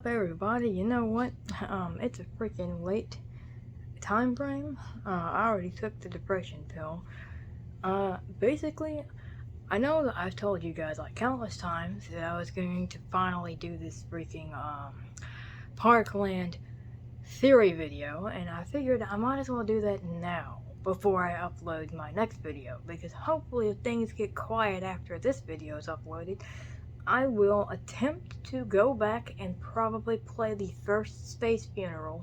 Hey everybody, you know what? It's a freaking late time frame. I already took the depression pill. Basically, I know that I've told you guys like countless times that I was going to finally do this freaking Parkland theory video, and I figured I might as well do that now before I upload my next video, because hopefully if things get quiet after this video is uploaded, I will attempt to go back and probably play the first Space Funeral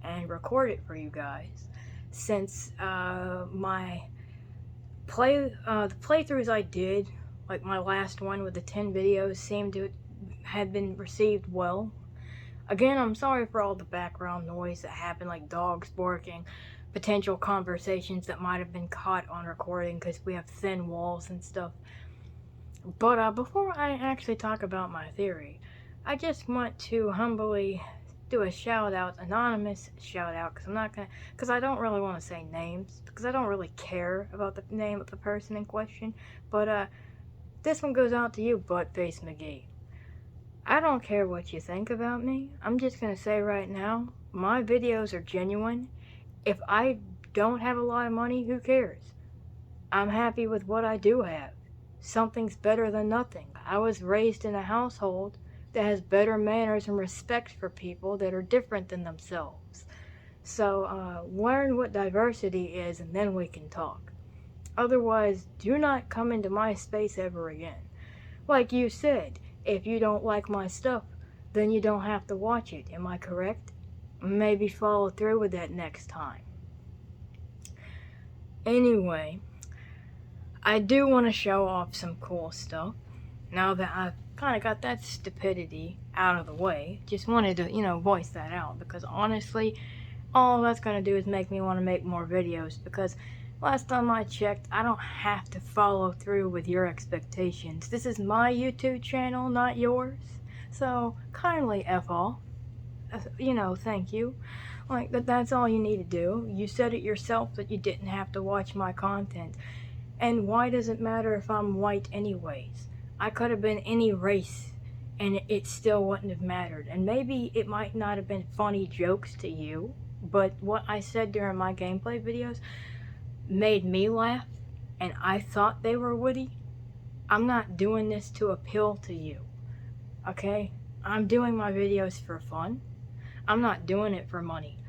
and record it for you guys, since the playthroughs I did, like my last one with the 10 videos, seemed to have been received well. Again, I'm sorry for all the background noise that happened, like dogs barking, potential conversations that might have been caught on recording because we have thin walls and stuff. But before I actually talk about my theory, I just want to humbly do a shout out, anonymous shout out, because I don't really want to say names, because I don't really care about the name of the person in question. But this one goes out to you, Buttface McGee. I don't care what you think about me. I'm just gonna say right now, my videos are genuine. If I don't have a lot of money, who cares? I'm happy with what I do have. Something's better than nothing. I was raised in a household that has better manners and respect for people that are different than themselves. So learn what diversity is and then we can talk. Otherwise, do not come into my space ever again. Like you said, if you don't like my stuff, then you don't have to watch it. Am I correct? Maybe follow through with that next time. Anyway, I do want to show off some cool stuff. Now that I've kind of got that stupidity out of the way, just wanted to, voice that out, because honestly, all that's going to do is make me want to make more videos, because last time I checked, I don't have to follow through with your expectations. This is my YouTube channel, not yours. So, kindly F off. Thank you. Like, that's all you need to do. You said it yourself that you didn't have to watch my content. And why does it matter if I'm white anyways? I could have been any race and it still wouldn't have mattered. And maybe it might not have been funny jokes to you, but what I said during my gameplay videos made me laugh and I thought they were witty. I'm not doing this to appeal to you, okay? I'm doing my videos for fun. I'm not doing it for money.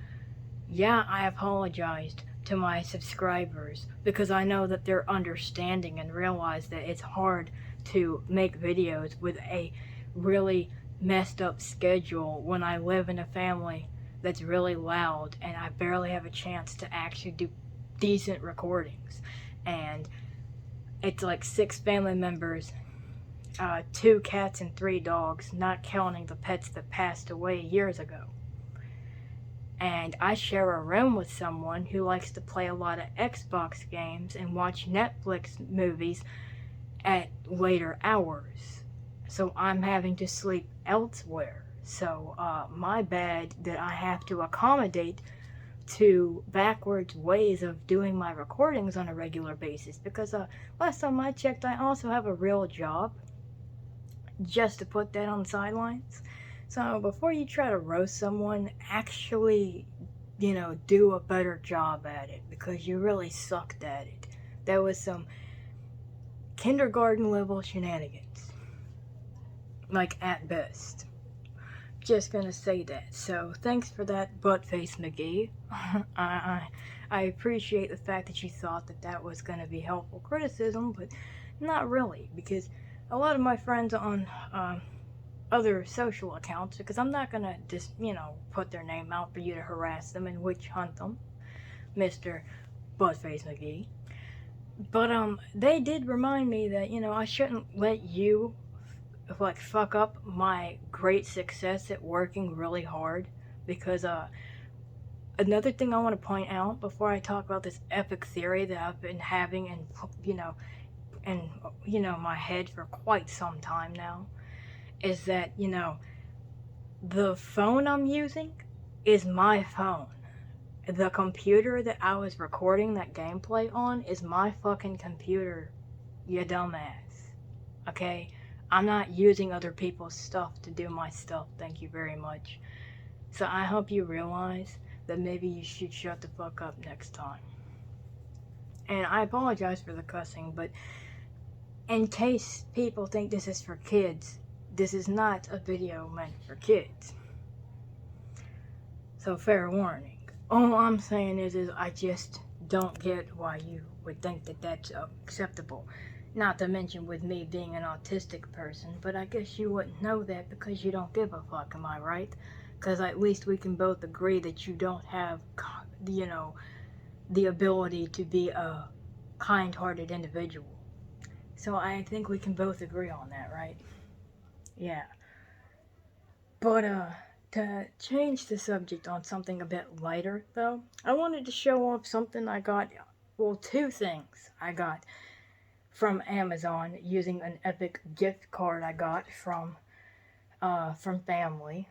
Yeah, I apologized to my subscribers because I know that they're understanding and realize that it's hard to make videos with a really messed up schedule when I live in a family that's really loud and I barely have a chance to actually do decent recordings. And it's like 6 family members, 2 cats and 3 dogs, not counting the pets that passed away years ago. And I share a room with someone who likes to play a lot of Xbox games and watch Netflix movies at later hours. So I'm having to sleep elsewhere. So my bad that I have to accommodate to backwards ways of doing my recordings on a regular basis. Because last time I checked, I also have a real job. Just to put that on the sidelines. So before you try to roast someone, actually, do a better job at it, because you really sucked at it. That was some kindergarten level shenanigans. Like, at best. Just gonna say that. So thanks for that, Buttface McGee. I appreciate the fact that you thought that was gonna be helpful criticism, but not really, because a lot of my friends on other social accounts, because I'm not gonna just, put their name out for you to harass them and witch hunt them, Mr. Buttface McGee. But they did remind me that, I shouldn't let you fuck up my great success at working really hard, because another thing I want to point out before I talk about this epic theory that I've been having in my head for quite some time now, is that, the phone I'm using is my phone. The computer that I was recording that gameplay on is my fucking computer, you dumbass. Okay? I'm not using other people's stuff to do my stuff. Thank you very much. So I hope you realize that maybe you should shut the fuck up next time. And I apologize for the cussing, but in case people think this is for kids, this is not a video meant for kids. So fair warning. All I'm saying is I just don't get why you would think that that's acceptable. Not to mention with me being an autistic person, but I guess you wouldn't know that because you don't give a fuck, am I right? Because at least we can both agree that you don't have, you know, the ability to be a kind-hearted individual. So I think we can both agree on that, right? Yeah. But, to change the subject on something a bit lighter, though, I wanted to show off something I got, well, two things I got from Amazon using an Epic gift card I got from family.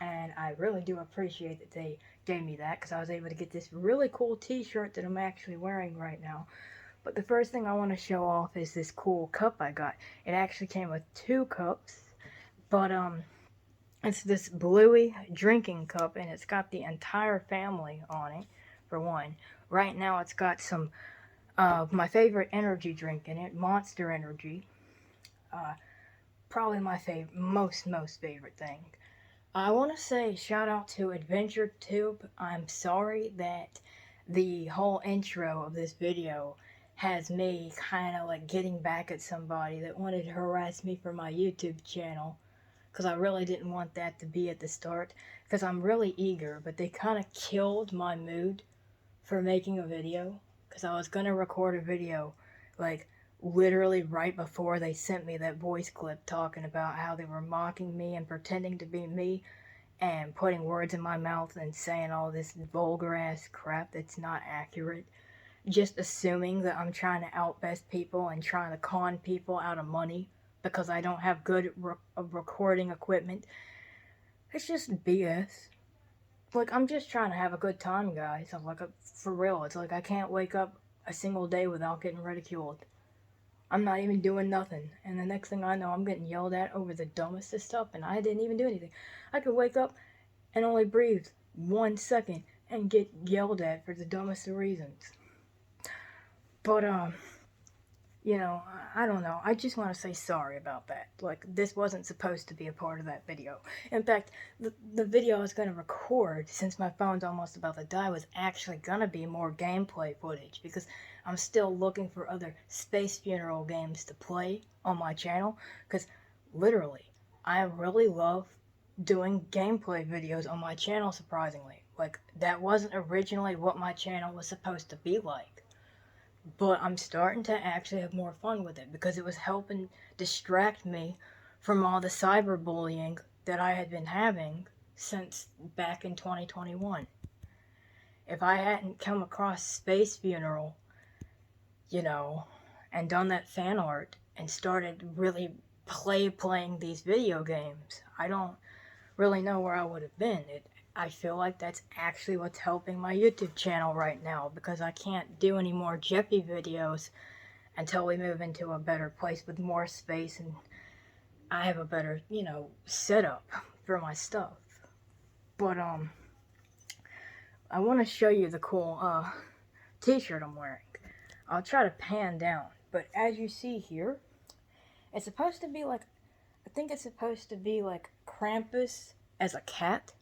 And I really do appreciate that they gave me that, because I was able to get this really cool t-shirt that I'm actually wearing right now. But the first thing I want to show off is this cool cup I got. It actually came with 2 cups, but it's this bluey drinking cup, and it's got the entire family on it, for one. Right now it's got some my favorite energy drink in it, Monster Energy. Probably my most favorite thing. I want to say shout out to AdventureTube. I'm sorry that the whole intro of this video has me kind of like getting back at somebody that wanted to harass me for my YouTube channel, because I really didn't want that to be at the start, because I'm really eager, but they kind of killed my mood for making a video, because I was going to record a video like literally right before they sent me that voice clip talking about how they were mocking me and pretending to be me and putting words in my mouth and saying all this vulgar ass crap that's not accurate, just assuming that I'm trying to outbest people and trying to con people out of money because I don't have good recording equipment. It's just BS. Like, I'm just trying to have a good time, guys. I'm like, for real, it's like I can't wake up a single day without getting ridiculed. I'm not even doing nothing, and the next thing I know, I'm getting yelled at over the dumbest of stuff, and I didn't even do anything. I could wake up and only breathe 1 second and get yelled at for the dumbest of reasons. But, you know, I don't know. I just want to say sorry about that. Like, this wasn't supposed to be a part of that video. In fact, the video I was going to record, since my phone's almost about to die, was actually going to be more gameplay footage, because I'm still looking for other Space Funeral games to play on my channel, because literally, I really love doing gameplay videos on my channel, surprisingly. Like, that wasn't originally what my channel was supposed to be like. But I'm starting to actually have more fun with it, because it was helping distract me from all the cyberbullying that I had been having since back in 2021. If I hadn't come across Space Funeral, you know, and done that fan art and started really playing these video games, I don't really know where I would have been. I feel like that's actually what's helping my YouTube channel right now, because I can't do any more Jeffy videos until we move into a better place with more space and I have a better, you know, setup for my stuff. But, I want to show you the cool, t-shirt I'm wearing. I'll try to pan down, but as you see here, it's supposed to be like, I think it's supposed to be like Krampus as a cat.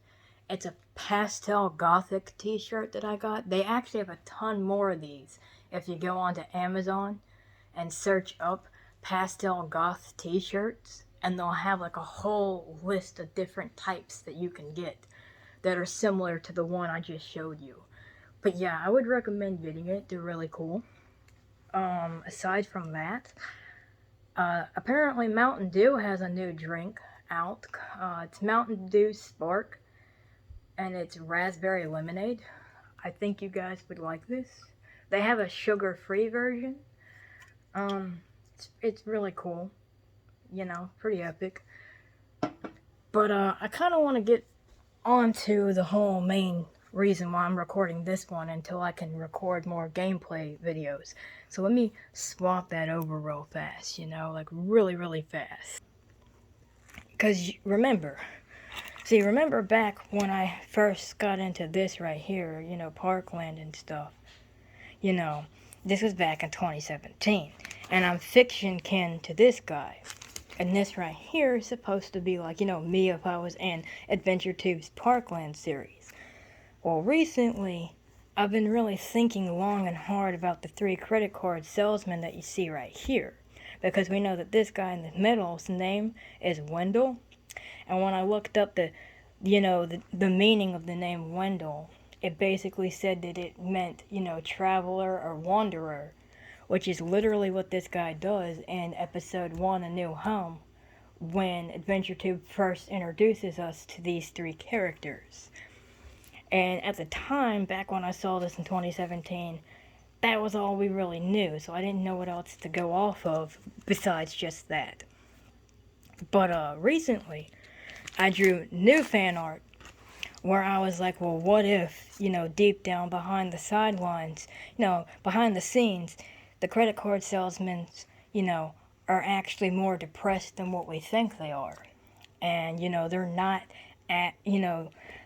It's a pastel gothic t-shirt that I got. They actually have a ton more of these if you go onto Amazon and search up pastel goth t-shirts, and they'll have like a whole list of different types that you can get that are similar to the one I just showed you. But yeah, I would recommend getting it. They're really cool. Aside from that, apparently Mountain Dew has a new drink out. It's Mountain Dew Spark, and it's raspberry lemonade. I think you guys would like this. They have a sugar-free version. It's really cool. You know, pretty epic. But I kind of want to get onto the whole main reason why I'm recording this one until I can record more gameplay videos. So let me swap that over real fast, like really fast. Because remember back when I first got into this right here, Parkland and stuff, this was back in 2017. And I'm fiction kin to this guy. And this right here is supposed to be like, me if I was in AdventureTube's Parkland series. Well, recently, I've been really thinking long and hard about the 3 credit card salesmen that you see right here. Because we know that this guy in the middle's name is Wendell. And when I looked up the meaning of the name Wendell, it basically said that it meant, traveler or wanderer, which is literally what this guy does in episode 1, A New Home, when AdventureTube first introduces us to these 3 characters. And at the time, back when I saw this in 2017, that was all we really knew, so I didn't know what else to go off of besides just that. But recently, I drew new fan art where I was like, well, what if, deep down behind the sidelines, behind the scenes, the credit card salesmen, are actually more depressed than what we think they are. And, they're not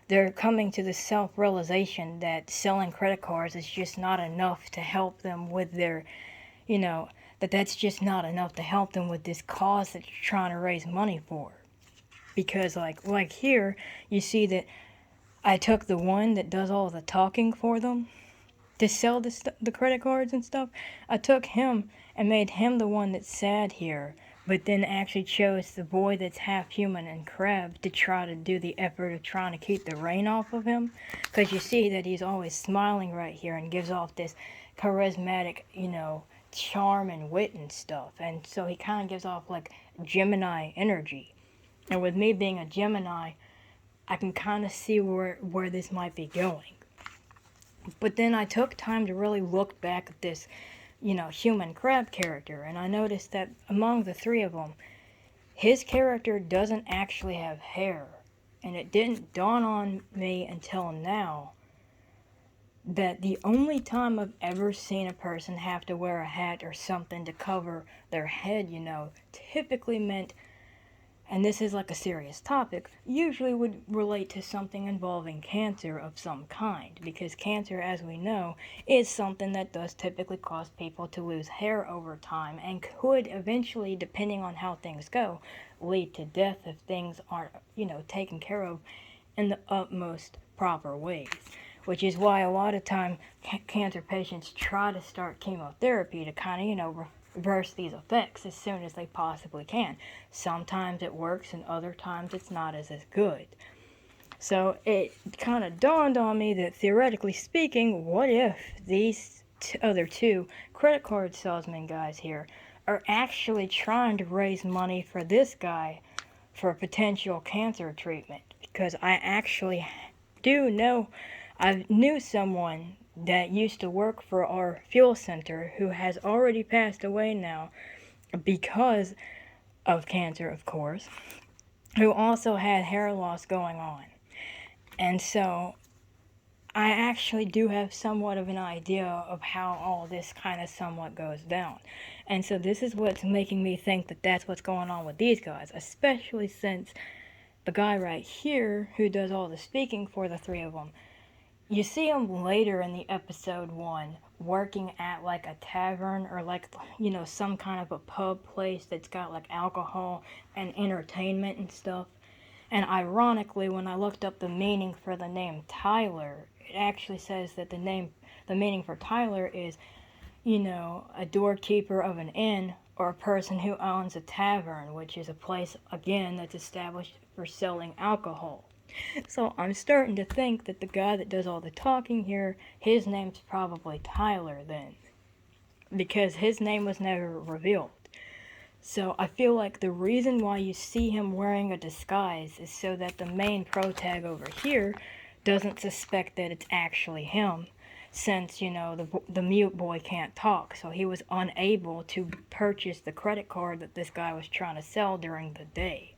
they're coming to the self-realization that selling credit cards is just not enough to help them with their, that's just not enough to help them with this cause that you're trying to raise money for. Because, like here, you see that I took the one that does all the talking for them to sell the credit cards and stuff. I took him and made him the one that's sad here, but then actually chose the boy that's half human and crab to try to do the effort of trying to keep the rain off of him. Because you see that he's always smiling right here and gives off this charismatic, charm and wit and stuff. And so he kind of gives off like Gemini energy. And with me being a Gemini, I can kind of see where this might be going. But then I took time to really look back at this, human crab character, and I noticed that among the 3 of them, his character doesn't actually have hair. And it didn't dawn on me until now that the only time I've ever seen a person have to wear a hat or something to cover their head, typically meant, and this is like a serious topic, usually would relate to something involving cancer of some kind, because cancer, as we know, is something that does typically cause people to lose hair over time and could eventually, depending on how things go, lead to death if things aren't, taken care of in the utmost proper ways. Which is why a lot of time cancer patients try to start chemotherapy to kind of, reverse these effects as soon as they possibly can. Sometimes it works and other times it's not as good. So it kind of dawned on me that theoretically speaking, what if these other 2 credit card salesman guys here are actually trying to raise money for this guy for potential cancer treatment? Because I actually I knew someone that used to work for our fuel center who has already passed away now because of cancer, of course, who also had hair loss going on. And so I actually do have somewhat of an idea of how all this kind of somewhat goes down. And so this is what's making me think that that's what's going on with these guys, especially since the guy right here who does all the speaking for the 3 of them, you see him later in the episode 1 working at like a tavern or like, some kind of a pub place that's got like alcohol and entertainment and stuff. And ironically, when I looked up the meaning for the name Tyler, it actually says that the meaning for Tyler is, a doorkeeper of an inn or a person who owns a tavern, which is a place, again, that's established for selling alcohol. So I'm starting to think that the guy that does all the talking here, his name's probably Tyler then, because his name was never revealed. So I feel like the reason why you see him wearing a disguise is so that the main protag over here doesn't suspect that it's actually him, since, the mute boy can't talk, so he was unable to purchase the credit card that this guy was trying to sell during the day.